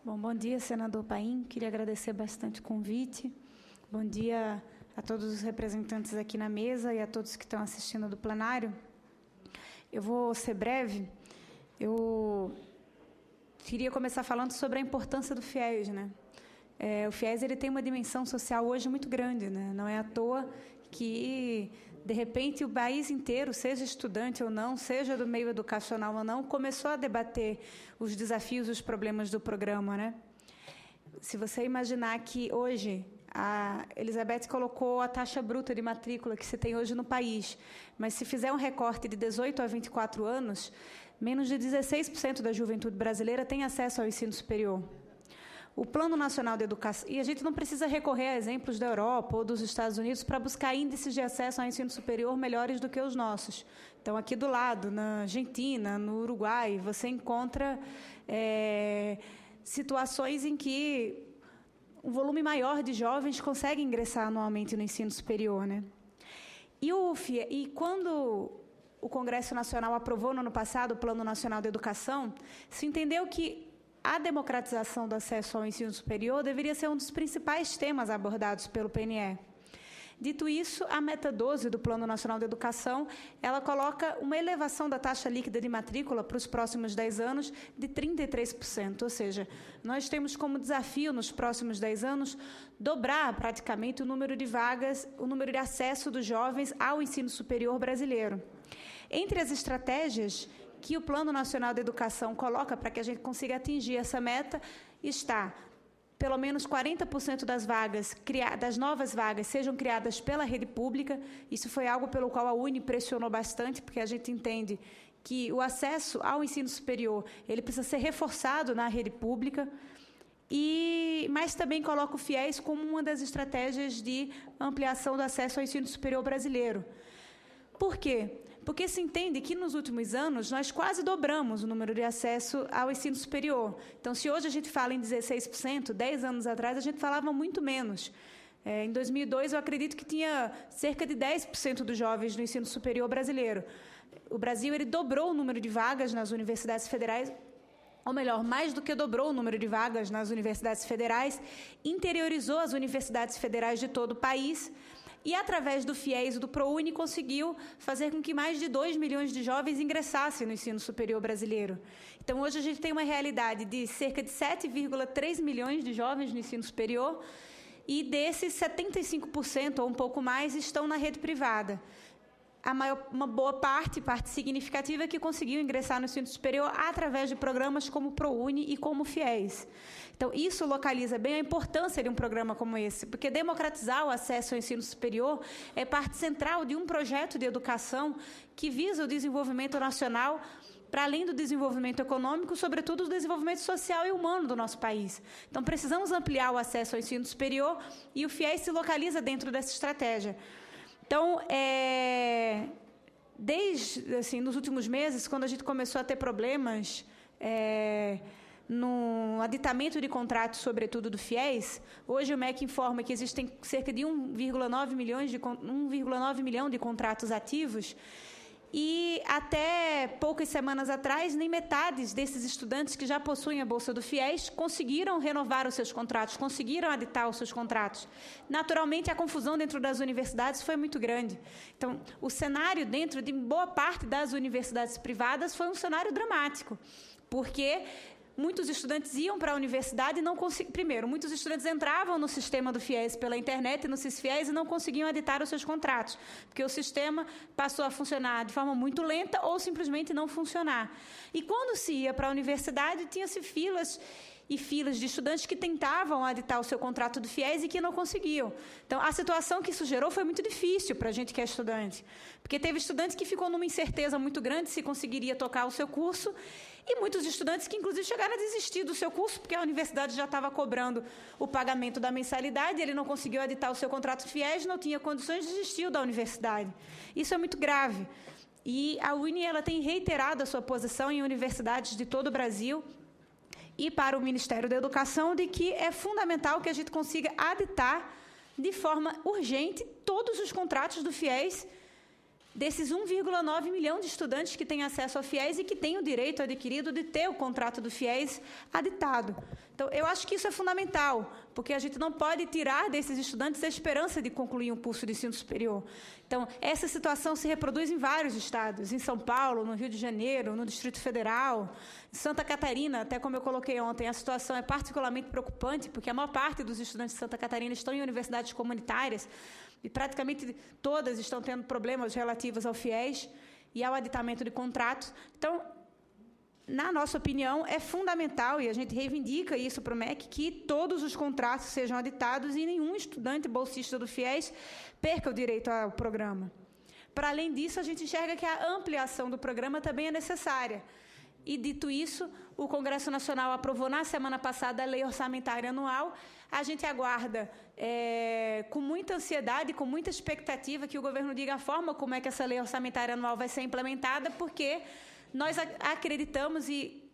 Bom dia, senador Paim. Queria agradecer bastante o convite. Bom dia a todos os representantes aqui na mesa e a todos que estão assistindo do plenário. Eu vou ser breve. Eu queria começar falando sobre a importância do FIES, né? O FIES ele tem uma dimensão social hoje muito grande, né? Não é à toa que, de repente, o país inteiro, seja estudante ou não, seja do meio educacional ou não, começou a debater os desafios e os problemas do programa, né? Se você imaginar que hoje a Elizabeth colocou a taxa bruta de matrícula que se tem hoje no país, mas se fizer um recorte de 18 a 24 anos, menos de 16% da juventude brasileira tem acesso ao ensino superior. O Plano Nacional de Educação... E a gente não precisa recorrer a exemplos da Europa ou dos Estados Unidos para buscar índices de acesso ao ensino superior melhores do que os nossos. Então, aqui do lado, na Argentina, no Uruguai, você encontra situações em que um volume maior de jovens consegue ingressar anualmente no ensino superior, né? E quando o Congresso Nacional aprovou no ano passado o Plano Nacional de Educação, se entendeu que a democratização do acesso ao ensino superior deveria ser um dos principais temas abordados pelo PNE. Dito isso, a meta 12 do Plano Nacional de Educação, ela coloca uma elevação da taxa líquida de matrícula para os próximos 10 anos de 33%, ou seja, nós temos como desafio nos próximos 10 anos dobrar praticamente o número de vagas, o número de acesso dos jovens ao ensino superior brasileiro. Entre as estratégias que o Plano Nacional de Educação coloca para que a gente consiga atingir essa meta está pelo menos 40% das novas vagas sejam criadas pela rede pública. Isso foi algo pelo qual a UNE pressionou bastante, porque a gente entende que o acesso ao ensino superior ele precisa ser reforçado na rede pública. Mas também coloca o FIES como uma das estratégias de ampliação do acesso ao ensino superior brasileiro. Por quê? Porque se entende que, nos últimos anos, nós quase dobramos o número de acesso ao ensino superior. Então, se hoje a gente fala em 16%, 10 anos atrás a gente falava muito menos. Em 2002, eu acredito que tinha cerca de 10% dos jovens no ensino superior brasileiro. O Brasil ele dobrou o número de vagas nas universidades federais, ou melhor, mais do que dobrou o número de vagas nas universidades federais, interiorizou as universidades federais de todo o país, e, através do FIES e do ProUni, conseguiu fazer com que mais de 2 milhões de jovens ingressassem no ensino superior brasileiro. Então, hoje a gente tem uma realidade de cerca de 7,3 milhões de jovens no ensino superior, e desses, 75% ou um pouco mais, estão na rede privada. Uma boa parte significativa, que conseguiu ingressar no ensino superior através de programas como o ProUni e como o FIES. Então, isso localiza bem a importância de um programa como esse, porque democratizar o acesso ao ensino superior é parte central de um projeto de educação que visa o desenvolvimento nacional, para além do desenvolvimento econômico, sobretudo o desenvolvimento social e humano do nosso país. Então, precisamos ampliar o acesso ao ensino superior e o FIES se localiza dentro dessa estratégia. Então, nos últimos meses, quando a gente começou a ter problemas no aditamento de contratos, sobretudo do FIES, hoje o MEC informa que existem cerca de 1,9 milhão de contratos ativos, e até poucas semanas atrás, nem metade desses estudantes que já possuem a bolsa do FIES conseguiram renovar os seus contratos, conseguiram aditar os seus contratos. Naturalmente, a confusão dentro das universidades foi muito grande. Então, o cenário dentro de boa parte das universidades privadas foi um cenário dramático, porque muitos estudantes iam para a universidade e não conseguiam... Primeiro, muitos estudantes entravam no sistema do FIES pela internet, no CISFIES, e não conseguiam editar os seus contratos, porque o sistema passou a funcionar de forma muito lenta ou simplesmente não funcionar. E quando se ia para a universidade, tinha-se filas e filas de estudantes que tentavam aditar o seu contrato do FIES e que não conseguiam. Então, a situação que isso gerou foi muito difícil para a gente que é estudante, porque teve estudante que ficou numa incerteza muito grande se conseguiria tocar o seu curso, e muitos estudantes que, inclusive, chegaram a desistir do seu curso, porque a universidade já estava cobrando o pagamento da mensalidade, ele não conseguiu editar o seu contrato de FIES, não tinha condições, desistiu da universidade. Isso é muito grave. E a UNE ela tem reiterado a sua posição em universidades de todo o Brasil, e para o Ministério da Educação, de que é fundamental que a gente consiga aditar de forma urgente todos os contratos do FIES desses 1,9 milhão de estudantes que têm acesso ao FIES e que têm o direito adquirido de ter o contrato do FIES aditado. Então, eu acho que isso é fundamental, porque a gente não pode tirar desses estudantes a esperança de concluir um curso de ensino superior. Então, essa situação se reproduz em vários estados, em São Paulo, no Rio de Janeiro, no Distrito Federal, em Santa Catarina, até como eu coloquei ontem, a situação é particularmente preocupante, porque a maior parte dos estudantes de Santa Catarina estão em universidades comunitárias, e praticamente todas estão tendo problemas relativos ao FIES e ao aditamento de contratos. Então, na nossa opinião, é fundamental, e a gente reivindica isso para o MEC, que todos os contratos sejam aditados e nenhum estudante bolsista do FIES perca o direito ao programa. Para além disso, a gente enxerga que a ampliação do programa também é necessária. E, dito isso, o Congresso Nacional aprovou na semana passada a Lei Orçamentária Anual. A gente aguarda com muita ansiedade, com muita expectativa que o governo diga a forma como é que essa Lei Orçamentária Anual vai ser implementada, porque nós acreditamos e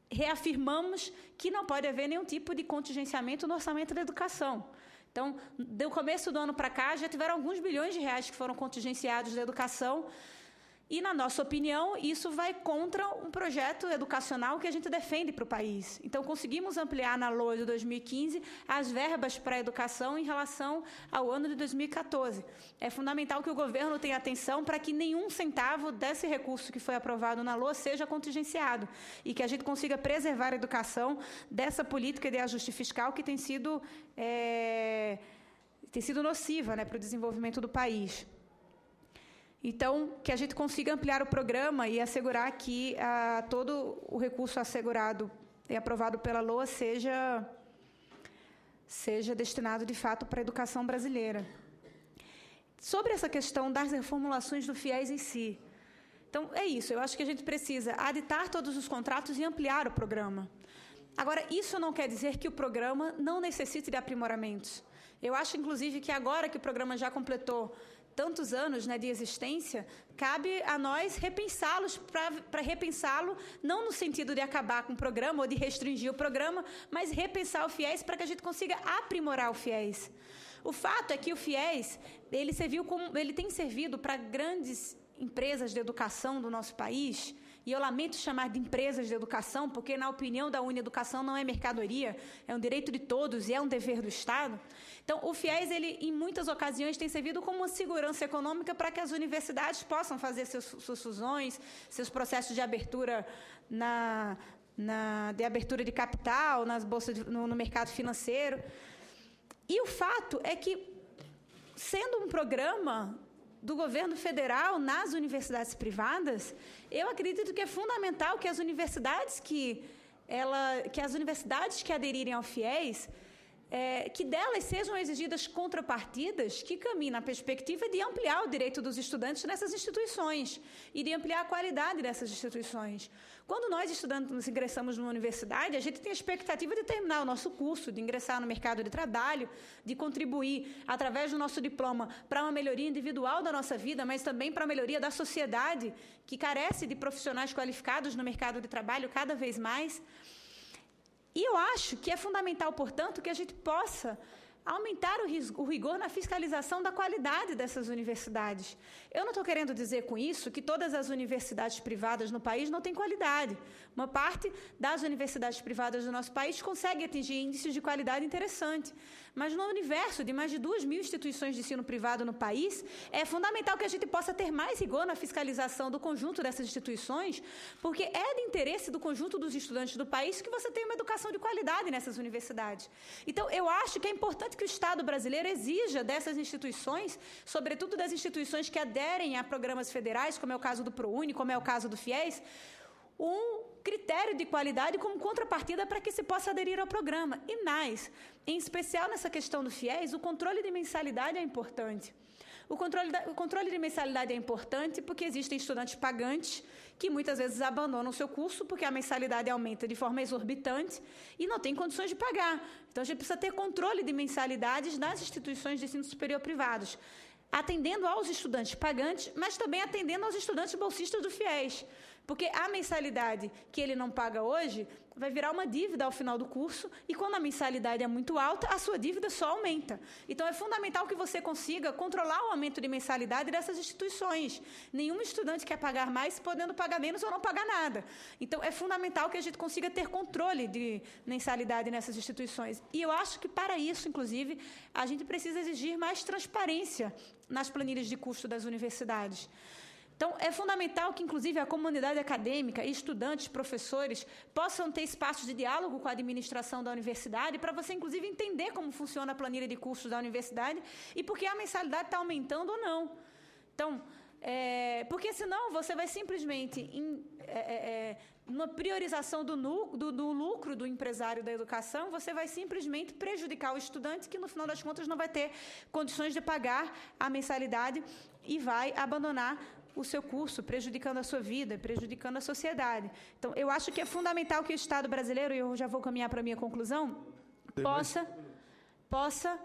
reafirmamos que não pode haver nenhum tipo de contingenciamento no orçamento da educação. Então, do começo do ano para cá, já tiveram alguns bilhões de reais que foram contingenciados da educação. E, na nossa opinião, isso vai contra um projeto educacional que a gente defende para o país. Então, conseguimos ampliar na LOA de 2015 as verbas para a educação em relação ao ano de 2014. É fundamental que o governo tenha atenção para que nenhum centavo desse recurso que foi aprovado na LOA seja contingenciado e que a gente consiga preservar a educação dessa política de ajuste fiscal que tem sido nociva, né, para o desenvolvimento do país. Então, que a gente consiga ampliar o programa e assegurar que todo o recurso assegurado e aprovado pela LOA seja destinado, de fato, para a educação brasileira. Sobre essa questão das reformulações do FIES em si. Então, é isso. Eu acho que a gente precisa aditar todos os contratos e ampliar o programa. Agora, isso não quer dizer que o programa não necessite de aprimoramentos. Eu acho, inclusive, que agora que o programa já completou tantos anos, né, de existência, cabe a nós repensá-los, para repensá-lo, não no sentido de acabar com o programa ou de restringir o programa, mas repensar o FIES para que a gente consiga aprimorar o FIES. O fato é que o FIES, ele tem servido para grandes empresas de educação do nosso país, e eu lamento chamar de empresas de educação, porque, na opinião da Unieducação, não é mercadoria, é um direito de todos e é um dever do Estado. Então, o FIES, ele, em muitas ocasiões, tem servido como uma segurança econômica para que as universidades possam fazer suas fusões, seus processos de abertura de abertura de capital, nas bolsas no mercado financeiro. E o fato é que, sendo um programa do governo federal nas universidades privadas, eu acredito que é fundamental que as universidades que aderirem ao FIES, que delas sejam exigidas contrapartidas que caminhem na perspectiva de ampliar o direito dos estudantes nessas instituições e de ampliar a qualidade dessas instituições. Quando nós, estudantes, ingressamos numa universidade, a gente tem a expectativa de terminar o nosso curso, de ingressar no mercado de trabalho, de contribuir, através do nosso diploma, para uma melhoria individual da nossa vida, mas também para a melhoria da sociedade, que carece de profissionais qualificados no mercado de trabalho cada vez mais. E eu acho que é fundamental, portanto, que a gente possa aumentar o rigor na fiscalização da qualidade dessas universidades. Eu não estou querendo dizer com isso que todas as universidades privadas no país não têm qualidade. Uma parte das universidades privadas do nosso país consegue atingir índices de qualidade interessante. Mas no universo de mais de 2.000 instituições de ensino privado no país, é fundamental que a gente possa ter mais rigor na fiscalização do conjunto dessas instituições, porque é de interesse do conjunto dos estudantes do país que você tenha uma educação de qualidade nessas universidades. Então, eu acho que é importante que o Estado brasileiro exija dessas instituições, sobretudo das instituições que aderem a programas federais, como é o caso do ProUni, como é o caso do FIES, um critério de qualidade como contrapartida para que se possa aderir ao programa. E mais, em especial nessa questão do FIES, o controle de mensalidade é importante. O controle de mensalidade é importante porque existem estudantes pagantes que muitas vezes abandonam o seu curso porque a mensalidade aumenta de forma exorbitante e não tem condições de pagar. Então, a gente precisa ter controle de mensalidades nas instituições de ensino superior privados, atendendo aos estudantes pagantes, mas também atendendo aos estudantes bolsistas do FIES. Porque a mensalidade que ele não paga hoje, vai virar uma dívida ao final do curso, e quando a mensalidade é muito alta, a sua dívida só aumenta. Então, é fundamental que você consiga controlar o aumento de mensalidade dessas instituições. Nenhum estudante quer pagar mais, podendo pagar menos ou não pagar nada. Então, é fundamental que a gente consiga ter controle de mensalidade nessas instituições. E eu acho que, para isso, inclusive, a gente precisa exigir mais transparência nas planilhas de custo das universidades. Então, é fundamental que, inclusive, a comunidade acadêmica, estudantes, professores, possam ter espaços de diálogo com a administração da universidade para você, inclusive, entender como funciona a planilha de custos da universidade e por que a mensalidade está aumentando ou não. Então, porque senão você vai simplesmente, numa priorização do lucro do empresário da educação, você vai simplesmente prejudicar o estudante que, no final das contas, não vai ter condições de pagar a mensalidade e vai abandonar o seu curso, prejudicando a sua vida, prejudicando a sociedade. Então, eu acho que é fundamental que o Estado brasileiro, e eu já vou caminhar para a minha conclusão, possa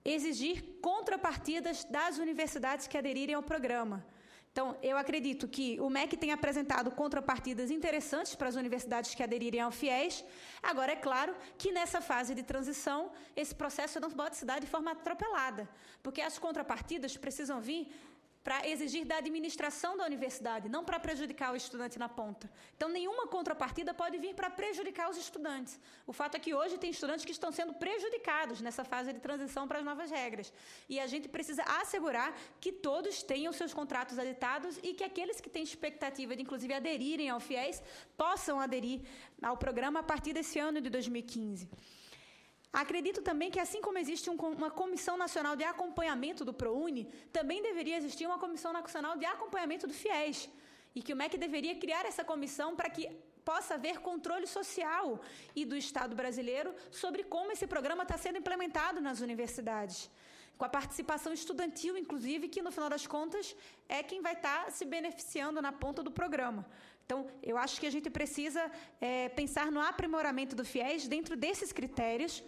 exigir contrapartidas das universidades que aderirem ao programa. Então, eu acredito que o MEC tem apresentado contrapartidas interessantes para as universidades que aderirem ao FIES. Agora, é claro que nessa fase de transição, esse processo não pode se dar de forma atropelada, porque as contrapartidas precisam vir para exigir da administração da universidade, não para prejudicar o estudante na ponta. Então, nenhuma contrapartida pode vir para prejudicar os estudantes. O fato é que hoje tem estudantes que estão sendo prejudicados nessa fase de transição para as novas regras. E a gente precisa assegurar que todos tenham seus contratos aditados e que aqueles que têm expectativa de, inclusive, aderirem ao FIES, possam aderir ao programa a partir desse ano de 2015. Acredito também que, assim como existe uma Comissão Nacional de Acompanhamento do ProUni, também deveria existir uma Comissão Nacional de Acompanhamento do FIES, e que o MEC deveria criar essa comissão para que possa haver controle social e do Estado brasileiro sobre como esse programa está sendo implementado nas universidades, com a participação estudantil, inclusive, que, no final das contas, é quem vai estar se beneficiando na ponta do programa. Então, eu acho que a gente precisa pensar no aprimoramento do FIES dentro desses critérios,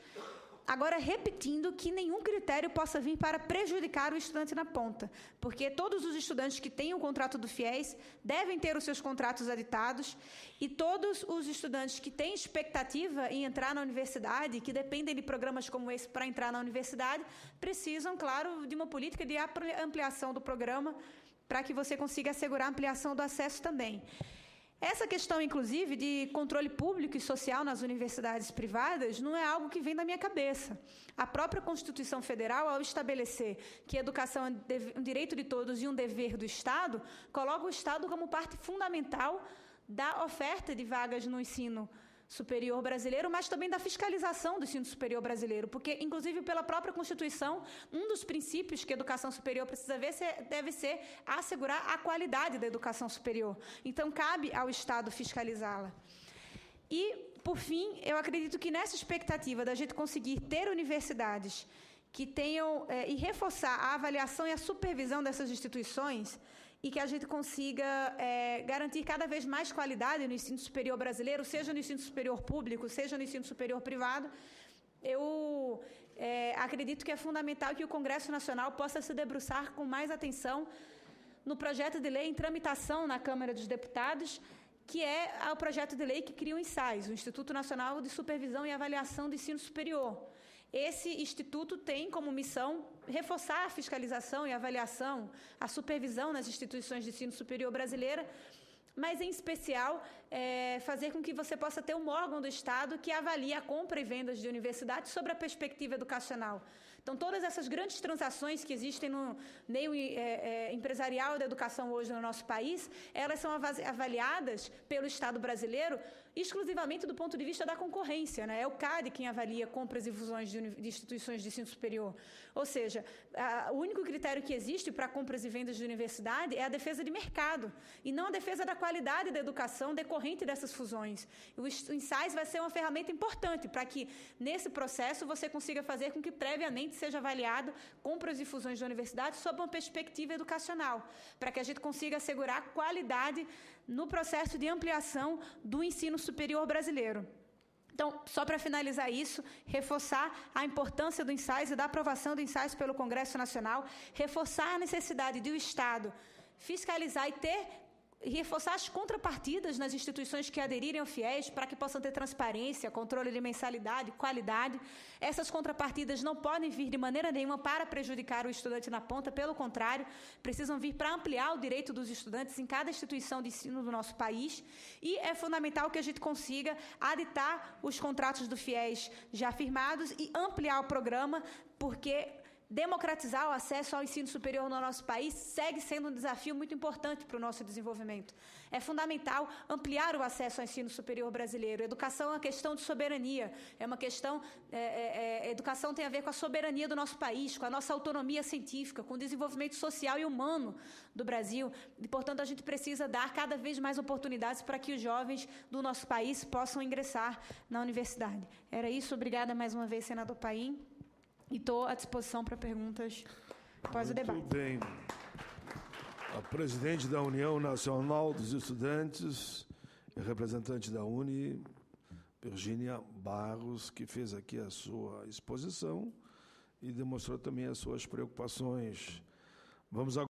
agora repetindo que nenhum critério possa vir para prejudicar o estudante na ponta, porque todos os estudantes que têm o contrato do FIES devem ter os seus contratos aditados, e todos os estudantes que têm expectativa em entrar na universidade, que dependem de programas como esse para entrar na universidade, precisam, claro, de uma política de ampliação do programa para que você consiga assegurar a ampliação do acesso também. Essa questão, inclusive, de controle público e social nas universidades privadas não é algo que vem da minha cabeça. A própria Constituição Federal, ao estabelecer que a educação é um direito de todos e um dever do Estado, coloca o Estado como parte fundamental da oferta de vagas no ensino superior brasileiro, mas também da fiscalização do ensino superior brasileiro, porque, inclusive, pela própria Constituição, um dos princípios que a educação superior precisa ver deve ser assegurar a qualidade da educação superior. Então, cabe ao Estado fiscalizá-la. E, por fim, eu acredito que nessa expectativa da gente conseguir ter universidades que tenham e reforçar a avaliação e a supervisão dessas instituições, e que a gente consiga garantir cada vez mais qualidade no ensino superior brasileiro, seja no ensino superior público, seja no ensino superior privado, eu acredito que é fundamental que o Congresso Nacional possa se debruçar com mais atenção no projeto de lei em tramitação na Câmara dos Deputados, que é o projeto de lei que cria o INSAIS, o Instituto Nacional de Supervisão e Avaliação do Ensino Superior. Esse instituto tem como missão reforçar a fiscalização e avaliação, a supervisão nas instituições de ensino superior brasileira, mas, em especial, fazer com que você possa ter um órgão do Estado que avalie a compra e vendas de universidades sobre a perspectiva educacional. Então, todas essas grandes transações que existem no meio empresarial da educação hoje no nosso país, elas são avaliadas pelo Estado brasileiro exclusivamente do ponto de vista da concorrência, né? É o CADE quem avalia compras e fusões de instituições de ensino superior. Ou seja, o único critério que existe para compras e vendas de universidade é a defesa de mercado, e não a defesa da qualidade da educação decorrente dessas fusões. O INSAIS vai ser uma ferramenta importante para que, nesse processo, você consiga fazer com que previamente seja avaliado compras e fusões de universidade sob uma perspectiva educacional, para que a gente consiga assegurar qualidade no processo de ampliação do ensino superior brasileiro. Então, só para finalizar isso, reforçar a importância do INSAIS e da aprovação do INSAIS pelo Congresso Nacional, reforçar a necessidade de o Estado fiscalizar e ter reforçar as contrapartidas nas instituições que aderirem ao FIES para que possam ter transparência, controle de mensalidade, qualidade. Essas contrapartidas não podem vir de maneira nenhuma para prejudicar o estudante na ponta, pelo contrário, precisam vir para ampliar o direito dos estudantes em cada instituição de ensino do nosso país, e é fundamental que a gente consiga aditar os contratos do FIES já firmados e ampliar o programa, porque democratizar o acesso ao ensino superior no nosso país segue sendo um desafio muito importante para o nosso desenvolvimento. É fundamental ampliar o acesso ao ensino superior brasileiro. Educação é uma questão de soberania, é uma questão... educação tem a ver com a soberania do nosso país, com a nossa autonomia científica, com o desenvolvimento social e humano do Brasil. E, portanto, a gente precisa dar cada vez mais oportunidades para que os jovens do nosso país possam ingressar na universidade. Era isso. Obrigada mais uma vez, senador Paim. E estou à disposição para perguntas após o debate. Muito bem. A presidente da União Nacional dos Estudantes e representante da UNE, Virgínia Barros, que fez aqui a sua exposição e demonstrou também as suas preocupações. Vamos agora